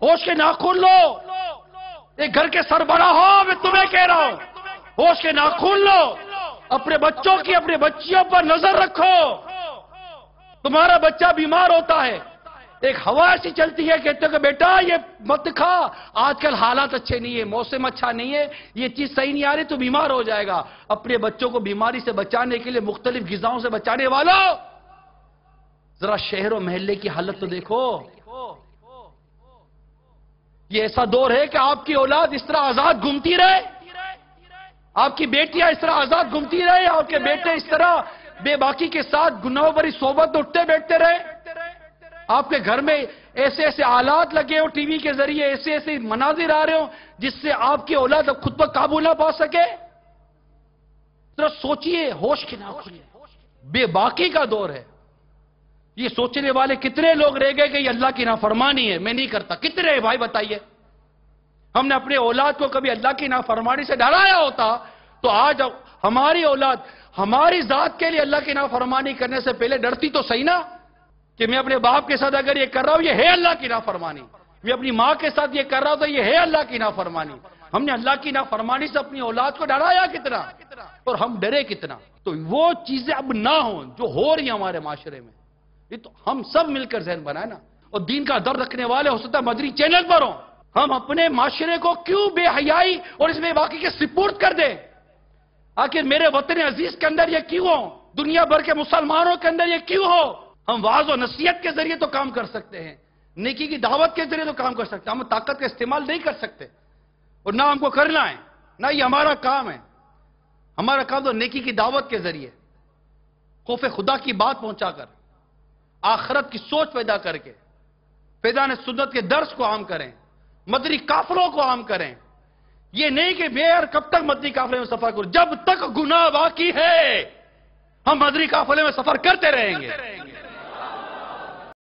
ہوش کے ناخن لو. ایک گھر کے سربراہ ہو، میں تمہیں کہہ رہا ہوں، ہوش کے ناخن لو. اپنے بچوں کی، اپنے بچیوں پر نظر رکھو. تمہارا بچہ بیمار ہوتا ہے، ایک ہوا ایسی چلتی ہے، کہتے ہو کہ بیٹا یہ مت کھا، آج کل حالات اچھے نہیں ہے، موسم اچھا نہیں ہے، یہ چیز صحیح نہیں آ رہی، تو بیمار ہو جائے گا. اپنے بچوں کو بیماری سے بچانے کے لیے مختلف غذاؤں سے بچانے والوں، ذرا شہر و محلے کی حالت تو دیکھو. یہ ایسا دور ہے کہ آپ کی اولاد اس طرح آزاد گھومتی رہے، آپ کی بیٹیاں اس طرح آزاد گھومتی رہے، آپ کے بیٹے اس طرح بے باکی کے ساتھ گناہوں بھری صحبت اٹھتے بیٹھتے رہے. آپ کے گھر میں ایسے ایسے آلات لگے ہو، ٹی وی کے ذریعے ایسے ایسے مناظر آ رہے ہو جس سے آپ کی اولاد اب خود پر قابو نہ پا سکے. ذرا سوچئے، ہوش کے ناخن، بے باکی کا دور ہے. یہ سوچنے والے کتنے لوگ رہ گئے کہ یہ اللہ کی نافرمانی ہے، میں نہیں کرتا؟ کتنے بھائی بتائیے؟ ہم نے اپنے اولاد کو کبھی اللہ کی نافرمانی سے ڈرایا ہوتا تو آج ہماری اولاد ہماری ذات کے لیے اللہ کی نافرمانی کرنے سے پہلے ڈرتی تو صحیح نا، کہ میں اپنے باپ کے ساتھ اگر یہ کر رہا ہوں یہ ہے اللہ کی نافرمانی، میں اپنی ماں کے ساتھ یہ کر رہا ہوں تو یہ ہے اللہ کی نافرمانی. ہم نے اللہ کی نافرمانی سے اپنی اولاد کو ڈرایا کتنا اور ہم ڈرے کتنا. تو وہ چیزیں اب نہ ہوں جو ہو رہی ہیں ہمارے معاشرے میں. یہ تو ہم سب مل کر ذہن بنائیں نا، اور دین کا درد رکھنے والے ہو سکتا ہے مدری چینل پر ہوں. ہم اپنے معاشرے کو کیوں بے حیائی اور اس میں باقی کے سپورٹ کر دیں؟ آخر میرے وطن عزیز کے اندر یہ کیوں ہو؟ دنیا بھر کے مسلمانوں کے اندر یہ کیوں ہو؟ ہم وعظ و نصیحت کے ذریعے تو کام کر سکتے ہیں، نیکی کی دعوت کے ذریعے تو کام کر سکتے ہیں. ہم طاقت کا استعمال نہیں کر سکتے اور نہ ہم کو کرنا ہے، نہ یہ ہمارا کام ہے. ہمارا کام تو نیکی کی دعوت کے ذریعے، خوف خدا کی بات پہنچا کر، آخرت کی سوچ پیدا کر کے، فیضان سنت کے درس کو عام کریں، مدنی قافلوں کو عام کریں. یہ نہیں کہ میں یار کب تک مدنی قافلے میں سفر کروں، جب تک گناہ باقی ہے ہم مدنی قافلے میں سفر کرتے رہیں گے.